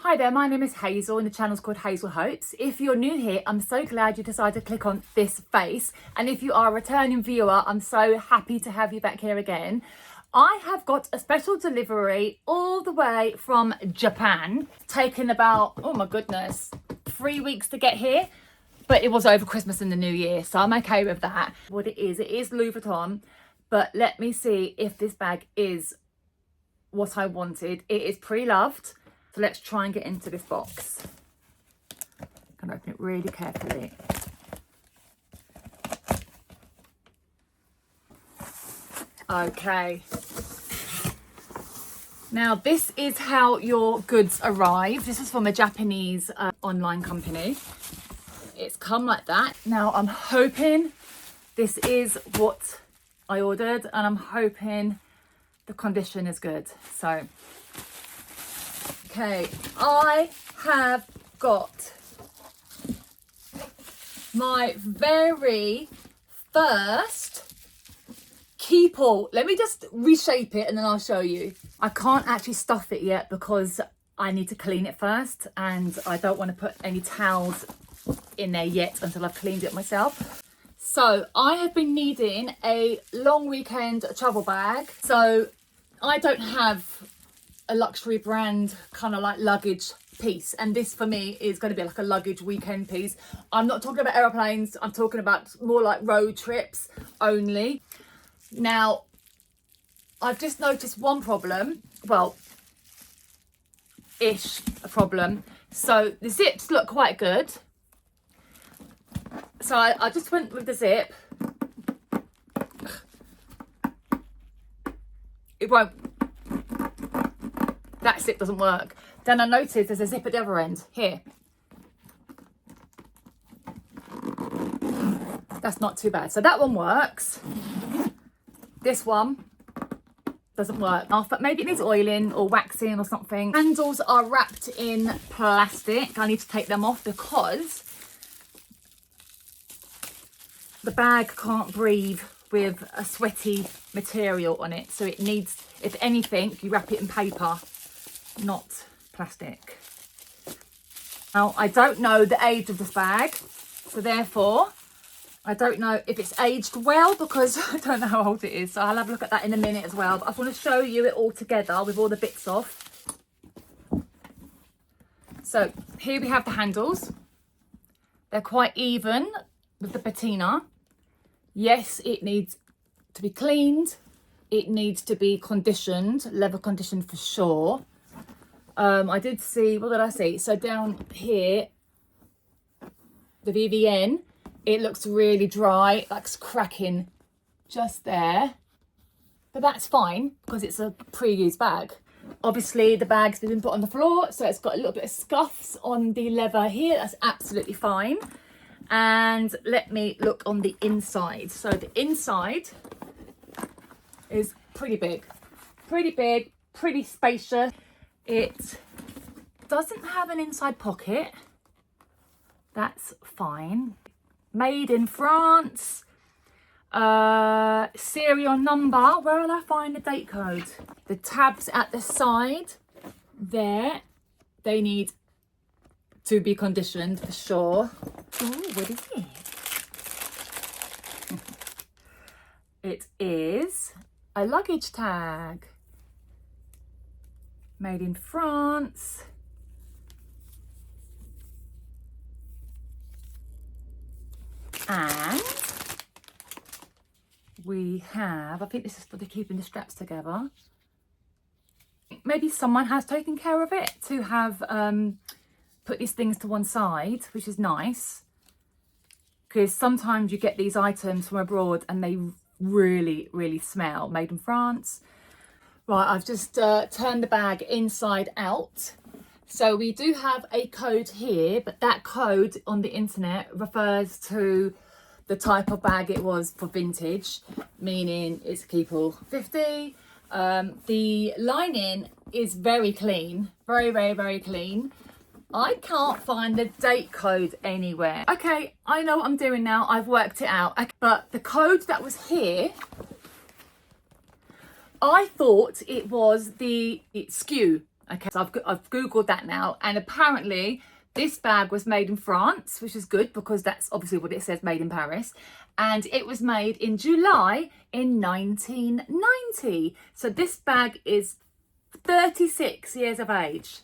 Hi there, my name is Hazel and the channel's called Hazel Hopes. If you're new here, I'm so glad you decided to click on this face. And if you are a returning viewer, I'm so happy to have you back here again. I have got a special delivery all the way from Japan, taken about, oh my goodness, 3 weeks to get here. But it was over Christmas and the New Year, so I'm okay with that. What it is Louis Vuitton. But let me see if this bag is what I wanted. It is pre-loved. So let's try and get into this box. I'm going to open it really carefully. Okay. Now this is how your goods arrive. This is from a Japanese online company. It's come like that. Now I'm hoping this is what I ordered and I'm hoping the condition is good. So okay, I have got my very first Keepall. Let me just reshape it and then I'll show you. I can't actually stuff it yet because I need to clean it first and I don't want to put any towels in there yet until I've cleaned it myself. So I have been needing a long weekend travel bag. So I don't have a luxury brand kind of like luggage piece, and this for me is going to be like a luggage weekend piece. I'm not talking about aeroplanes, I'm talking about more like road trips only. Now I've just noticed one problem, well ish a problem. So the zips look quite good, so I just went with the zip. It won't, that zip doesn't work. Then I noticed there's a zip at the other end here. That's not too bad. So that one works. This one doesn't work. But maybe it needs oiling or waxing or something. Handles are wrapped in plastic. I need to take them off because the bag can't breathe with a sweaty material on it. So it needs, if anything, you wrap it in paper, not plastic. Now I don't know the age of this bag, so therefore I don't know if it's aged well because I don't know how old it is. So I'll have a look at that in a minute as well. But I just want to show you it all together with all the bits off. So here we have the handles. They're quite even with the patina. Yes, it needs to be cleaned. It needs to be conditioned, leather conditioned for sure. I did see, what did I see? So down here, the VVN, it looks really dry, like it's cracking just there. But that's fine because it's a pre-used bag. Obviously the bag's been put on the floor, so it's got a little bit of scuffs on the leather here. That's absolutely fine. And let me look on the inside. So the inside is pretty big, pretty spacious. It doesn't have an inside pocket. That's fine. Made in France. Serial number. Where will I find the date code? The tabs at the side there, they need to be conditioned for sure. Oh, what is it? It is a luggage tag. Made in France. And we have, I think this is for the keeping the straps together. Maybe someone has taken care of it to have put these things to one side, which is nice. Because sometimes you get these items from abroad and they really smell. Made in France. Right, I've just turned the bag inside out. So we do have a code here, but that code on the internet refers to the type of bag it was for vintage, meaning it's Keepall 50. The lining is very clean, very clean. I can't find the date code anywhere. Okay, I know what I'm doing now. I've worked it out. But the code that was here, I thought it was the SKU. Okay, so I've Googled that now, and apparently this bag was made in France, which is good because that's obviously what it says, made in Paris. And it was made in July in 1990. So this bag is 36 years of age.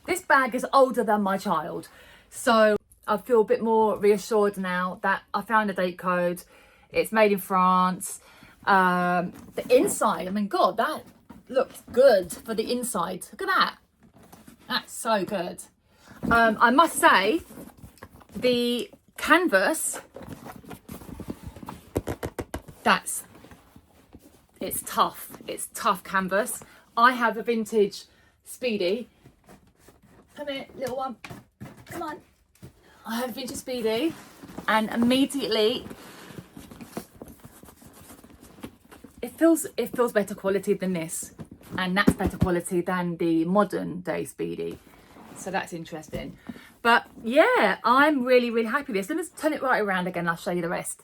This bag is older than my child. So I feel a bit more reassured now that I found a date code. It's made in France. The inside, I mean, God, that looks good for the inside. Look at that. That's so good. I must say, the canvas, it's tough. It's tough canvas. I have a vintage Speedy. Come here, little one. Come on. I have a vintage Speedy, and immediately it feels better quality than this, and that's better quality than the modern day Speedy. So that's interesting. But yeah, I'm really, really happy with this. Let me turn it right around again. I'll show you the rest.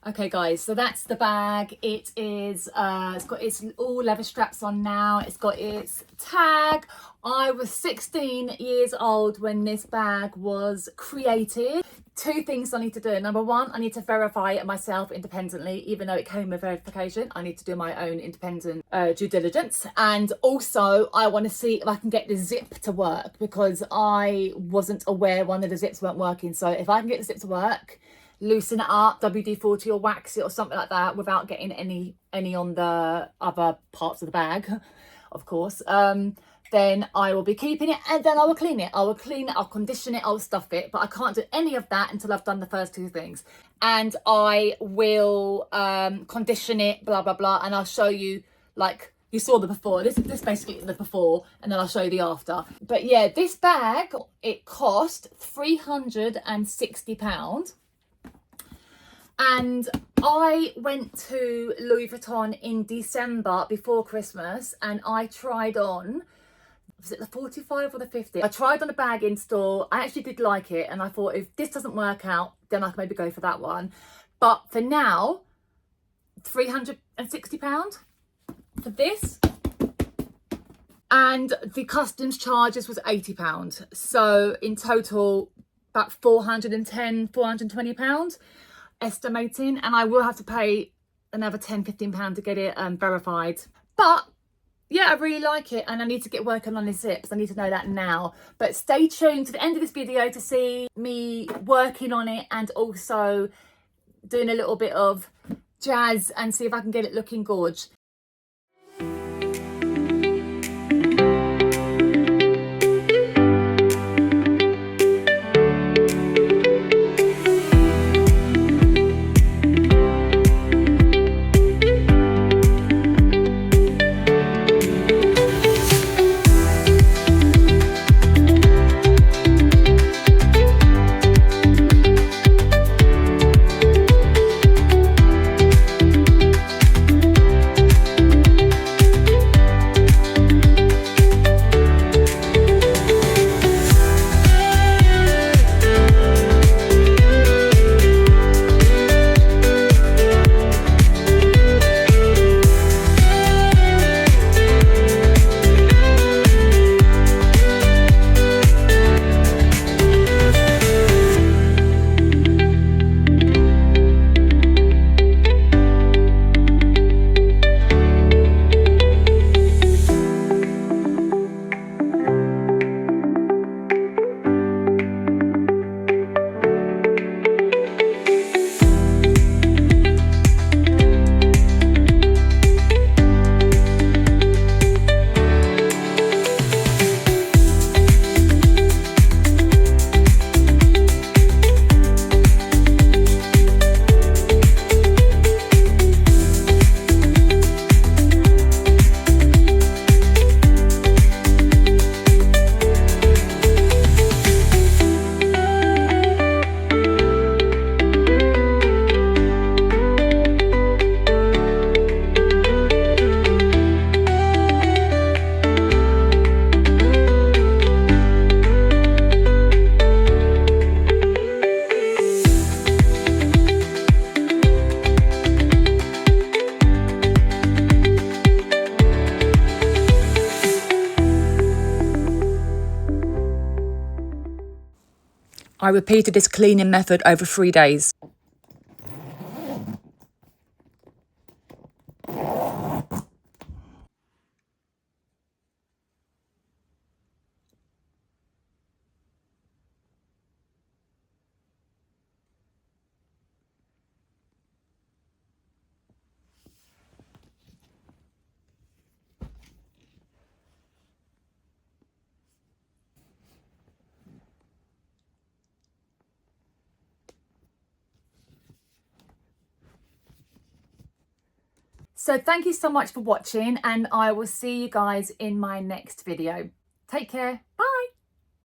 Okay guys, so that's the bag. It is, it's got its all leather straps on now. It's got its tag. I was 16 years old when this bag was created. Two things I need to do. Number one, I need to verify it myself independently, even though it came with verification. I need to do my own independent due diligence. And also I want to see if I can get the zip to work, because I wasn't aware one of the zips weren't working. So if I can get the zip to work, loosen it up, WD-40 or wax it or something like that without getting any on the other parts of the bag, of course, then I will be keeping it, and then I will clean it. I will clean it, I'll condition it, I'll stuff it, but I can't do any of that until I've done the first two things. And I will condition it, blah, blah, blah, and I'll show you, like, you saw the before. This basically the before, and then I'll show you the after. But yeah, this bag, it cost £360. And I went to Louis Vuitton in December before Christmas, and I tried on, was it the 45 or the 50? I tried on a bag in store. I actually did like it, and I thought if this doesn't work out, then I can maybe go for that one. But for now, £360 for this. And the customs charges was £80. So in total, about £420 estimating, and I will have to pay another £10-15 to get it verified. But yeah, I really like it, and I need to get working on the zips. I need to know that now. But stay tuned to the end of this video to see me working on it, and also doing a little bit of jazz and see if I can get it looking gorge. I repeated this cleaning method over 3 days. So thank you so much for watching, and I will see you guys in my next video. Take care.